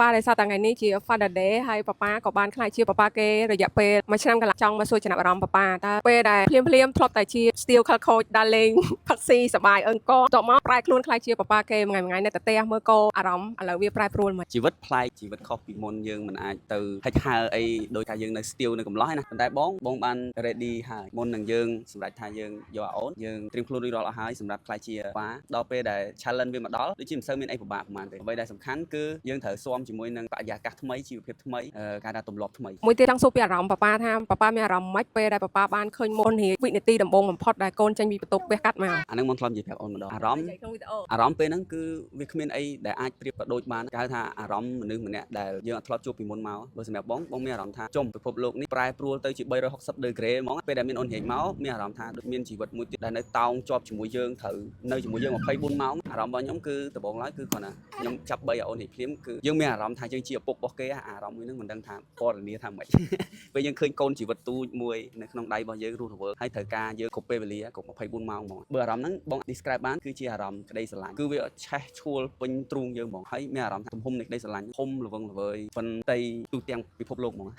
ប៉ាដែលសារតែថ្ងៃនេះជា Father Day ហើយប៉ាប៉ាក៏បានខ្លាចជាប៉ាប៉ាគេរយៈពេលមួយឆ្នាំកន្លះចង់មកសួរចំណាប់អារម្មណ៍ប៉ាប៉ាតើពេលដែលភ្លាមធ្លាប់តែជា Steel ខលខូចដើរលេងផឹកស៊ីសប្បាយអឹងកតមកប្រែខ្លួនខ្លាចជាប៉ាប៉ាគេមួយថ្ងៃនៅតែផ្ទះមើលកោអារម្មណ៍ឥឡូវវាប្រែប្រួលមកជីវិតប្លែកជីវិតខុសពីមុនយើងមិនអាចទៅហិចហើរអីដោយថាយើងនៅ Steel នៅកំឡោះណាប៉ុន្តែបងបាន ready ហើយមុននឹងយើងសម្រាប់ថាយើងយកអូនយើងត្រៀមខ្លួនរួចរាល់អស់ហើយសម្រាប់ខ្លាចជាប៉ាដល់ពេលដែល challenge វាមកដល់ដូចជាមិនសូវមានអីពិបាកប៉ុន្មានទេអ្វីដែលសំខាន់គឺយើងត្រូវស៊ាំជាមួយនឹងបរិយាកាសថ្មីជីវភាពថ្មីការថាទម្លាប់ថ្មីមួយទៀតចង់សួរពីអារម្មណ៍ប៉ាប៉ាថាប៉ាប៉ាមានអារម្មណ៍ម៉េចពេលដែលប៉ាប៉ាបានឃើញមុនរៀងវិនាទីដំបូងបំផុតដែលកូនចេញពីបន្ទប់ផ្ទះកាត់មកអានឹងមកធ្លាប់និយាយប្រាប់អូនម្ដងអារម្មណ៍ពេលហ្នឹងគឺវាគ្មានអីដែលអាចប្រៀបប្រដូចបានគេហៅថាអារម្មណ៍មនុស្សម្នាក់ដែលយើងអត់ធ្លាប់ជួបពីមុនមកបើសម្រាប់បងមានអារម្មណ៍ថាចុំពិភពលោកនេះប្រែប្រួលទៅជា360ដឺក្រេហ្មងពេលដែលមានអូនរៀងមកមានអារម្មណ៍ថាដូចមានជីវិតមួយទៀតដែលនៅតោងជាប់ជាមួយយើងត្រូវនៅជាមួយយើង24ម៉ោងអារម្មណ៍របស់ខ្ញុំគឺដំបូងឡើយគឺគ្រាន់តែខ្ញុំចាប់បីឲ្យអូនរៀងភ្លាមគឺយើងមានអារម្មណ៍ថាយើងជាឪពុករបស់គេអារម្មណ៍មួយហ្នឹងមិនដឹងថាពណ៌នាថាម៉េចពេលយើងឃើញកូនជីវិតទូចមួយនៅក្នុងដៃរបស់យើងរស់រវើកហើយត្រូវការយើងគ្រប់ពេលវេលាគ្រប់24ម៉ោងហ្មងបើអារម្មណ៍ហ្នឹងបង describe បានគឺជាអារម្មណ៍ក្តីស្រឡាញ់គឺវាឆេះឈួលពេញទ្រូងយើងហ្មងហើយមានអារម្មណ៍ថាទំហំនៃក្តីស្រឡាញ់ធំល្វឹងល្វើយប៉ុន្តែទូទាំងពិភពលោកហ្មង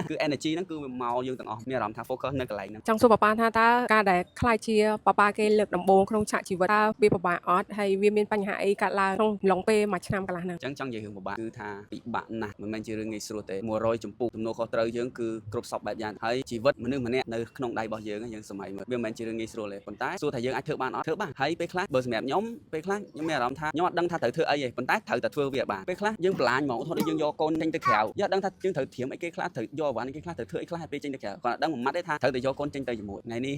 គឺ energy ហ្នឹងគឺវាមកយើងទាំងអស់មានអារម្មណ៍ថា focus នៅកន្លែងហ្នឹងចង់សួរប៉ាប៉ាថាតើការដែលខ្លាចជាប៉ាប៉ាគេលើកដំបូងក្នុងឆាកជីវិតតើវាពិបាកអត់ហើយវាមានបញ្ហាអីកើតឡើងក្នុងឡុងពេលមួយឆ្នាំកន្លះហ្នឹងអញ្ចឹងចង់និយាយរឿងពិបាកគឺថាពិបាកណាស់មិនមែនជារឿងងាយស្រួលទេ100ចំពោះទំនួលខុសត្រូវយើងគឺគ្រប់សពបែបយ៉ាងហើយជីវិតមនុស្សម្នាក់នៅក្នុងដៃរបស់យើងយើងសម័យមើលវាមិនមែនជារឿងងាយស្រួលទេប៉ុន្តែសួរថាយើងអាចធ្វើបានអត់ធ្វើបានហើយពេលខ្លះបើសម្រាប់ខ្ញុំពេលខ្លះខ្ញុំមានអារម្មណ៍ថាខ្ញុំអត់ដឹងថាត្រូវធ្វើអីទេប៉ុន្តែត្រូវតែធ្វើវាបានពេលខ្លះយើងបន្លាញហ្មងថតយើងយកកូនចេញទៅក្រៅយើងអត់ដឹងថាយើងត្រូវត្រៀមអីគេខ្លះត្រូវយកអីវ៉ាន់អីគេខ្លះត្រូវធ្វើអីខ្លះពេលចេញទៅក្រៅគាត់អត់ដឹងមួយម៉ាត់ទេថាត្រូវតែយកកូនចេញទៅជាមួយថ្ងៃនេះ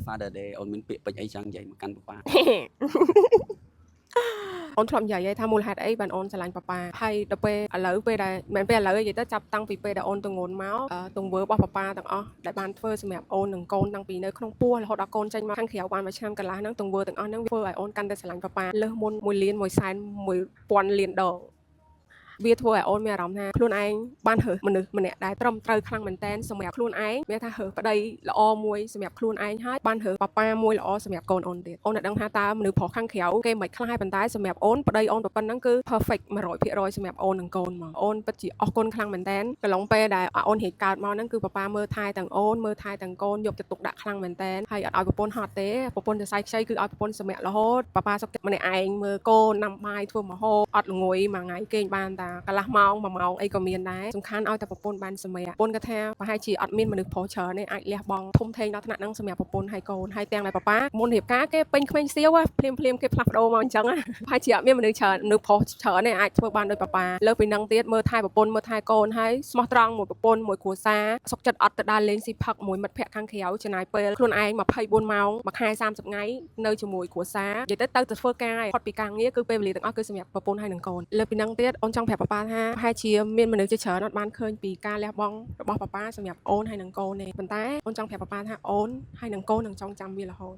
Father Day អូនមានពាក្យពេចន៍អីចង់និយាយមកកាន់ប៉ាអូនធ្លាប់និយាយថាមូលហេតុអីបានអូនស្រឡាញ់ប៉ាប៉ាហើយដល់ពេលឥឡូវពេលដែលមិនពេលឥឡូវនិយាយទៅចាប់តាំងពីពេលដែលអូនទៅងូនមកទង្វើរបស់ប៉ាប៉ាទាំងអស់ដែលបានធ្វើសម្រាប់អូននិងកូនតាំងពីនៅក្នុងពោះរហូតដល់កូនចេញមកខាងក្រៅបានមួយឆ្នាំកន្លះហ្នឹងទង្វើទាំងអស់ហ្នឹងធ្វើឲ្យអូនកាន់តែស្រឡាញ់ប៉ាប៉ាលើសមុន1លាន1សែន1000លានដងវាធ្វើឲ្យអូនមានអារម្មណ៍ថាខ្លួនឯងបានរើសមនុស្សម្នាក់ដែលត្រឹមត្រូវខ្លាំងមែនតែនសម្រាប់ខ្លួនឯងវាថារើសប្តីល្អមួយសម្រាប់ខ្លួនឯងហើយបានរើសប៉ាប៉ាមួយល្អសម្រាប់កូនអូនទៀតអូននឹងដឹងថាតើមនុស្សប្រុសខាងក្រៅគេមិនខ្លាចប៉ុន្តែសម្រាប់អូនប្តីអូនប៉ុណ្ណឹងគឺ perfect 100% សម្រាប់អូននិងកូនមកអូនពិតជាអរគុណខ្លាំងមែនតែនកន្លងពេលដែលអូនរៀបកើតមកហ្នឹងគឺប៉ាប៉ាមើលថែទាំងអូនមើលថែទាំងកូនយកចិត្តទុកដាក់ខ្លាំងមែនតែនហើយអត់ឲ្យប្រពន្ធហត់ទេប្រពន្ធសរសៃខ្ចីគឺឲ្យប្រពន្ធសម្រាប់រហូតប៉ាប៉ាសុខចិត្តម្នាក់ឯងមើលកូនណាំបាយធ្វើម្ហូបអត់ល្ងុយមួយថ្ងៃគេងបានតាកន្លះម៉ោង1ម៉ោងអីក៏មានដែរសំខាន់ឲ្យតែប្រពន្ធបានសម្រាប់ប្រពន្ធគាត់ថាប្រហែលជាអត់មានមនុស្សប្រុសច្រើនទេអាចលះបង់ធំធេងដល់ថ្នាក់ហ្នឹងសម្រាប់ប្រពន្ធហើយកូនហើយទាំងតែប៉ាប៉ាមុនរៀបការគេពេញក្មេងសៀវភ្លាមគេផ្លាស់ប្ដូរមកអញ្ចឹងប្រហែលជាអត់មានមនុស្សច្រើនមនុស្សប្រុសច្រើនទេអាចធ្វើបានដោយប៉ាប៉ាលើពីហ្នឹងទៀតមើលថែប្រពន្ធមើលថែកូនហើយស្មោះត្រង់មួយប្រពន្ធមួយគ្រួសារសុខចិត្តអត់ទៅដើរលេងស៊ីផឹកមួយមិត្តភក្តិខាងក្រៅចំណាយពេលខ្លួនឯង24ម៉ោងមួយខែ30ថ្ងៃនៅជាមួយគ្រួសារនិយាយទៅធ្វើការផុតពីការងារគឺពេលវេលាទាំងអស់គឺសម្រាប់ប្រពន្ធហើយនិងកូនលើពីហ្នឹងទៀតអូនចង់ប្រាប់ប៉ាប៉ាថាប្រហែលជាមានមនុស្សជាច្រើនអត់បានឃើញពីការលះបង់របស់ប៉ាប៉ាសម្រាប់អូនហើយនិងកូនទេប៉ុន្តែអូនចង់ប្រាប់ប៉ាប៉ាថាអូនហើយនិងកូននឹងចងចាំវារហូត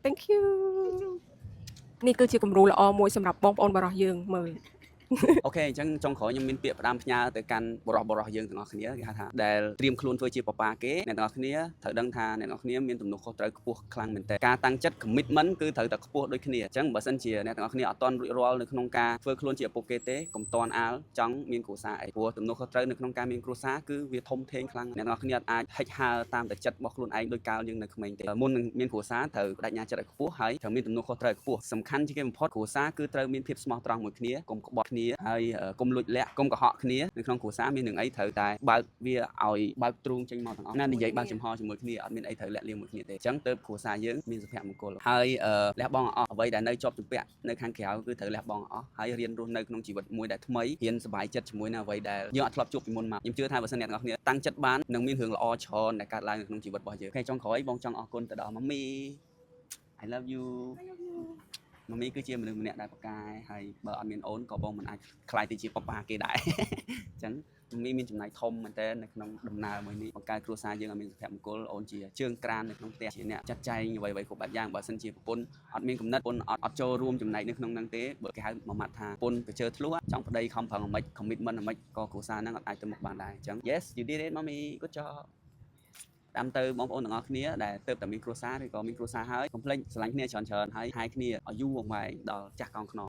Thank you នេះគឺជាគំរូល្អមួយសម្រាប់បងប្អូនបរិសយើងមើលអូខេអញ្ចឹងចុងក្រោយខ្ញុំមានពាក្យផ្ដាំផ្ញើទៅកាន់បរិសយើងទាំងអស់គ្នាគេហៅថាដែលត្រៀមខ្លួនធ្វើជាប៉ាប៉ាគេអ្នកទាំងអស់គ្នាត្រូវដឹងថាអ្នកទាំងអស់គ្នាមានទំនួលខុសត្រូវខ្ពស់ខ្លាំងមែនតើការតាំងចិត្ត commitment គឺត្រូវតែខ្ពស់ដូចគ្នាអញ្ចឹងបើសិនជាអ្នកទាំងអស់គ្នាអត់ទាន់រួចរាល់នៅក្នុងការធ្វើខ្លួនជាឪពុកគេទេកុំតាន់អាលចង់មានគ្រួសារអីព្រោះទំនួលខុសត្រូវនៅក្នុងការមានគ្រួសារគឺវាធំធេងខ្លាំងអ្នកទាំងអស់គ្នាអាចហិចហើរតាមតែចិត្តរបស់ខ្លួនឯងដោយកាលយើងនៅក្មេងទេមុននឹងមានគ្រួសារត្រូវបដិញ្ញាចិត្តឲ្យខ្ពស់ហើយត្រូវមានទំនួលខុសត្រូវខ្ពស់សំខាន់ជាងគេបំផុតគ្រួសារគឺត្រូវមានភាពស្មោះត្រង់មួយគ្នាកុំក្បត់គ្នាហើយកុំលួចលាក់កុំកុហកគ្នានៅក្នុងគ្រួសារមាននឹងអីត្រូវតែបើកវាឲ្យបើកទ្រូងចេញមកទាំងអស់ណានិយាយបើកចំហជាមួយគ្នាអត់មានអីត្រូវលាក់លៀមមួយគ្នាទេអញ្ចឹងទៅគ្រួសារយើងមានសុភមង្គលហើយលះបង់អស់អ្វីដែលនៅជាប់ជំពាក់នៅខាងក្រៅគឺត្រូវលះបង់អស់ហើយរៀនរស់នៅក្នុងជីវិតមួយដែលថ្មីរៀនសប្បាយចិត្តជាមួយនឹងអ្វីដែលយើងអត់ធ្លាប់ជួបពីមុនមកខ្ញុំជឿថាបើសិនអ្នកទាំងអស់គ្នាតាំងចិត្តបាននឹងមានរឿងល្អច្រើនដែលកើតឡើងនៅក្នុងជីវិតរបស់យើងហើយចុងក្រោយបងចង់អរគុណទៅដល់ម៉ាមី I love you ម៉ាមីគឺជាមនុស្សម្នាក់ដែលប្រកាយហើយបើអត់មានអូនក៏បងមិនអាចខ្លាយទៅជាប៉ាប៉ាគេដែរអញ្ចឹងម៉ាមីមានចំណាយធំមែនតើនៅក្នុងដំណើរមួយនេះបង្កើតគ្រួសារយើងឲ្យមានសុភមង្គលអូនជាជើងក្រាននៅក្នុងផ្ទះជាអ្នកចាត់ចែងអ្វីៗគ្រប់បែបយ៉ាងបើសិនជាប្រពន្ធអត់មានគំនិតប្រពន្ធអត់ចូលរួមចំណែកនៅក្នុងហ្នឹងទេបើគេហៅមួយម៉ាត់ថាប្រពន្ធទៅជើធ្លុះចង់ប្តីខំប្រឹងអាម៉េច commitment អាម៉េចក៏គ្រួសារហ្នឹងអត់អាចទៅមុខបានដែរអញ្ចឹង yes you did it mommy good job តាមទៅបងប្អូនទាំងអស់គ្នាដែលទៅតែមានគ្រួសារឬក៏មានគ្រួសារហើយកុំភ្លេចស្រឡាញ់គ្នាច្រើនៗហើយហាយគ្នាឲ្យយូរអង្វែងដល់ចាស់កោងខ្នង